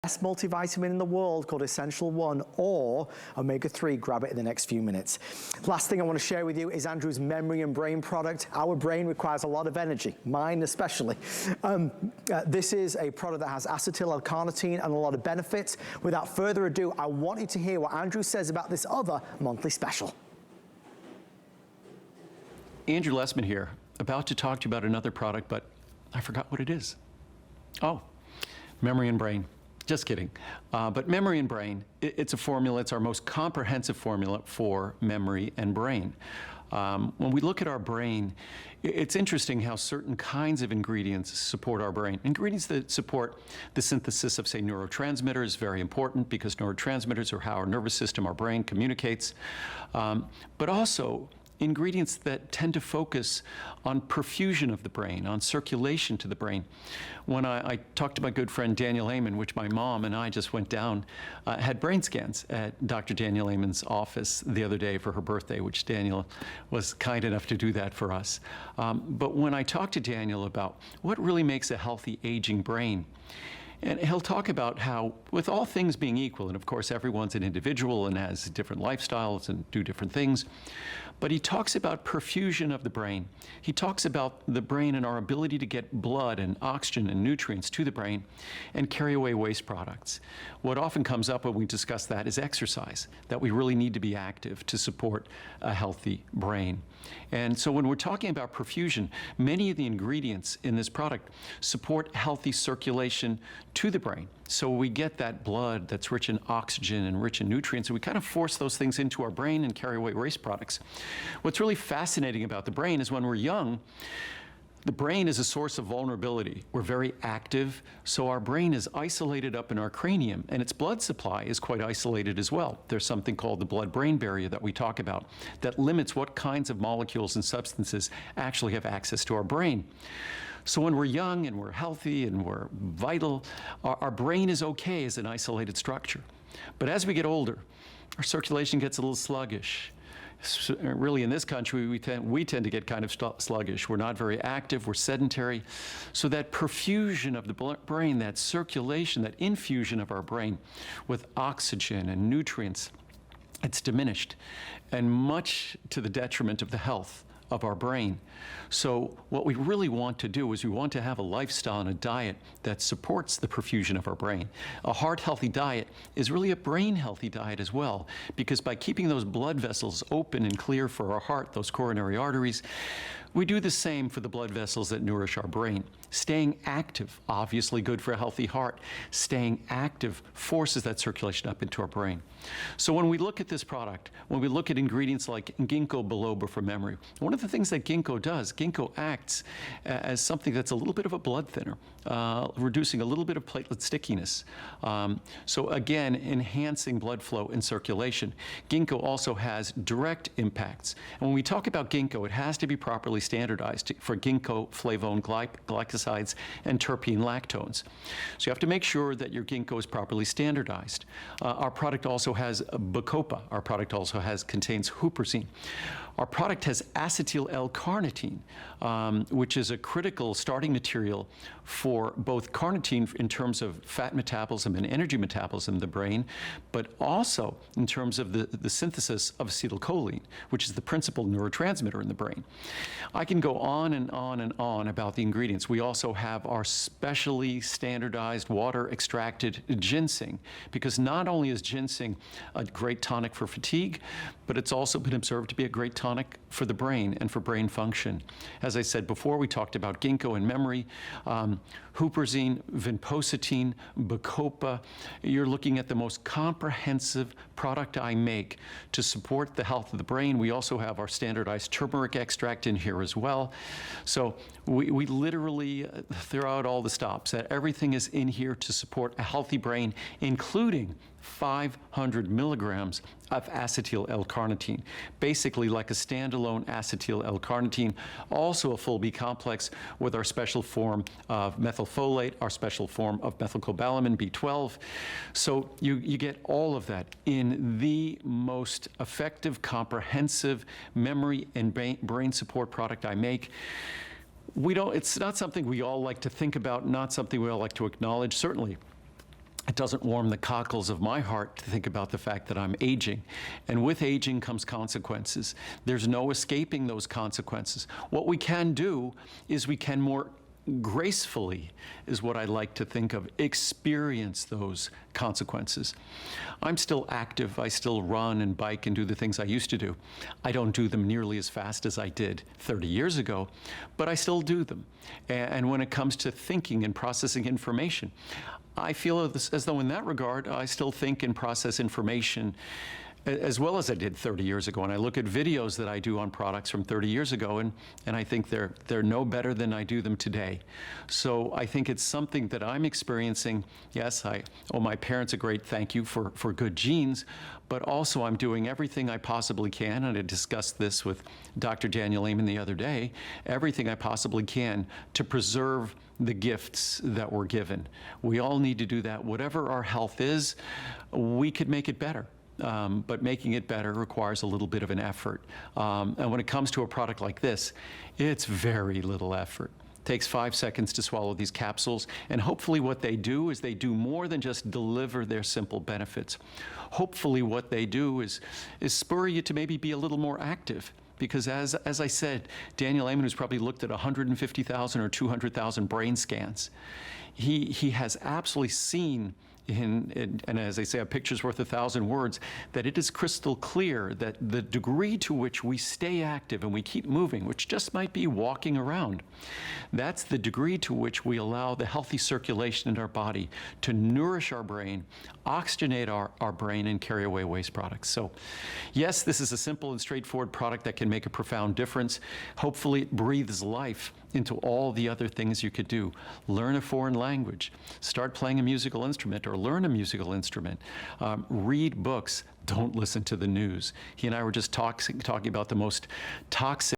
best multivitamin in the world called Essential 1 or Omega-3. Grab it in the next few minutes. Last thing I want to share with you is Andrew's Memory and Brain product. Our brain requires a lot of energy, mine especially. This is a product that has acetyl L-carnitine and a lot of benefits. Without further ado, I want you to hear what Andrew says about this other monthly special. Andrew Lessman here, about to talk to you about another product, but I forgot what it is. Oh, Memory and Brain. Just kidding. But Memory and Brain, it's a formula. It's our most comprehensive formula for memory and brain. When we look at our brain, it's interesting how certain kinds of ingredients support our brain. Ingredients that support the synthesis of, say, neurotransmitters is very important because neurotransmitters are how our nervous system, our brain communicates. But also, ingredients that tend to focus on perfusion of the brain, on circulation to the brain. When I talked to my good friend Daniel Amen, which my mom and I just went down, had brain scans at Dr. Daniel Amen's office the other day for her birthday, which Daniel was kind enough to do that for us. But when I talked to Daniel about what really makes a healthy aging brain, and he'll talk about how, with all things being equal, and of course everyone's an individual and has different lifestyles and do different things, but he talks about perfusion of the brain. He talks about the brain and our ability to get blood and oxygen and nutrients to the brain and carry away waste products. What often comes up when we discuss that is exercise, that we really need to be active to support a healthy brain. And so when we're talking about perfusion, many of the ingredients in this product support healthy circulation to the brain. So we get that blood that's rich in oxygen and rich in nutrients, and we kind of force those things into our brain and carry away waste products. What's really fascinating about the brain is when we're young, the brain is a source of vulnerability. We're very active, so our brain is isolated up in our cranium, and its blood supply is quite isolated as well. There's something called the blood-brain barrier that we talk about that limits what kinds of molecules and substances actually have access to our brain. So when we're young and we're healthy and we're vital, our brain is okay as an isolated structure. But as we get older, our circulation gets a little sluggish. So really, in this country, we tend to get kind of sluggish. We're not very active, we're sedentary. So that perfusion of the brain, that circulation, that infusion of our brain with oxygen and nutrients, it's diminished, and much to the detriment of the health of our brain. So what we really want to do is we want to have a lifestyle and a diet that supports the perfusion of our brain. A heart-healthy diet is really a brain-healthy diet as well, because by keeping those blood vessels open and clear for our heart, those coronary arteries, we do the same for the blood vessels that nourish our brain. Staying active, obviously good for a healthy heart. Staying active forces that circulation up into our brain. So when we look at this product, when we look at ingredients like Ginkgo Biloba for memory, one of the things that Ginkgo does, Ginkgo acts as something that's a little bit of a blood thinner, reducing a little bit of platelet stickiness. So again, enhancing blood flow and circulation. Ginkgo also has direct impacts. And when we talk about Ginkgo, it has to be properly standardized for ginkgo flavone glycosides and terpene lactones. So you have to make sure that your ginkgo is properly standardized. Our product also has Bacopa. Our product also contains Huperzine. Our product has acetyl L-carnitine, which is a critical starting material for both carnitine in terms of fat metabolism and energy metabolism in the brain, but also in terms of the synthesis of acetylcholine, which is the principal neurotransmitter in the brain. I can go on and on and on about the ingredients. We also have our specially standardized water-extracted ginseng, because not only is ginseng a great tonic for fatigue, but it's also been observed to be a great tonic for the brain and for brain function. As I said before, we talked about ginkgo and memory, Huperzine, Vinpocetine, Bacopa. You're looking at the most comprehensive product I make to support the health of the brain. We also have our standardized turmeric extract in here as well. So we literally throw out all the stops. Everything is in here to support a healthy brain, including 500 milligrams of acetyl L-carnitine, basically like a standalone acetyl L-carnitine, also a full B-complex with our special form of methylfolate, our special form of methylcobalamin, B12. So you get all of that in the most effective, comprehensive memory and brain support product I make. It's not something we all like to think about, not something we all like to acknowledge, certainly. It doesn't warm the cockles of my heart to think about the fact that I'm aging. And with aging comes consequences. There's no escaping those consequences. What we can do is we can more gracefully, is what I like to think of, experience those consequences. I'm still active. I still run and bike and do the things I used to do. I don't do them nearly as fast as I did 30 years ago, but I still do them. And when it comes to thinking and processing information, I feel as though in that regard, I still think and process information as well as I did 30 years ago. And I look at videos that I do on products from 30 years ago, and I think they're no better than I do them today. So I think it's something that I'm experiencing. Yes, I owe my parents a great thank you for good genes, but also I'm doing everything I possibly can, and I discussed this with Dr. Daniel Amen the other day, everything I possibly can to preserve the gifts that we're given. We all need to do that. Whatever our health is, we could make it better. But making it better requires a little bit of an effort. And when it comes to a product like this, it's very little effort. It takes 5 seconds to swallow these capsules, and hopefully what they do is they do more than just deliver their simple benefits. Hopefully what they do is spur you to maybe be a little more active. Because as I said, Daniel Amen, who's probably looked at 150,000 or 200,000 brain scans, he has absolutely seen, and as they say, a picture's worth 1,000 words, that it is crystal clear that the degree to which we stay active and we keep moving, which just might be walking around, that's the degree to which we allow the healthy circulation in our body to nourish our brain, oxygenate our brain, and carry away waste products. So yes, this is a simple and straightforward product that can make a profound difference. Hopefully it breathes life into all the other things you could do. Learn a foreign language, start playing a musical instrument or learn a musical instrument, read books, don't listen to the news. He and I were just talking about the most toxic